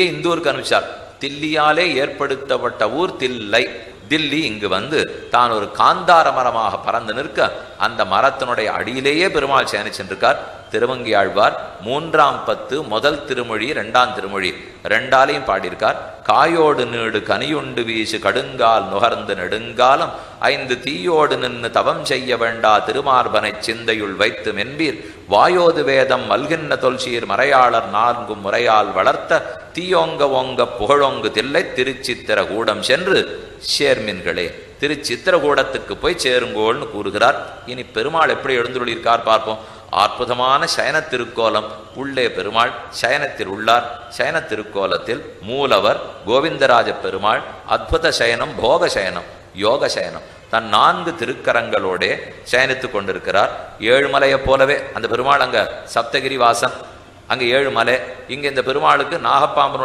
இந்தூருக்கு அனுப்பிச்சார். தில்லியாலே ஏற்படுத்தப்பட்ட ஊர் தில்லை. தில்லி இங்கு வந்து தான் ஒரு காந்தார மரமாக பறந்து நிற்க அந்த மரத்தினுடைய அடியிலேயே பெருமாள் சேனிச்சென்றிருக்கார். திருவங்கி ஆழ்வார் 3ஆம் பத்து முதல் திருமொழி 2ஆம் திருமொழி ரெண்டாலையும் பாடியிருக்கார். காயோடு நீடு கனியுண்டு வீசு கடுங்கால் நுகர்ந்து நெடுங்காலம் 5 தீயோடு நின்று தவம் செய்ய வேண்டா திருமார்பனை சிந்தையுள் வைத்து மென்பீர் வாயோது வேதம் மல்கின்ற தொல்சீர் மறையாளர் 4 முறையால் வளர்த்த தீயோங்க ஓங்க புகழோங்கு தில்லை திருச்சித்திர கூடம் சென்று சேர்மின்களே. திருச்சித்திரகூடத்துக்கு போய் சேருங்கோள்னு கூறுகிறார். இனி பெருமாள் எப்படி எழுந்துள்ளிருக்கார் பார்ப்போம். அற்புதமான சயன திருக்கோலம். உள்ளே பெருமாள் சயனத்தில் உள்ளார். சயன திருக்கோலத்தில் மூலவர் கோவிந்தராஜ பெருமாள் அற்புத சயனம், போக சயனம், யோக சயனம் தன் 4 திருக்கரங்களோட சயனித்து கொண்டிருக்கிறார். 7 மலையை போலவே அந்த பெருமாள் அங்க சப்தகிரி வாசன், அங்க 7 மலை. இங்க இந்த பெருமாளுக்கு நாகப்பாம்பனுடைய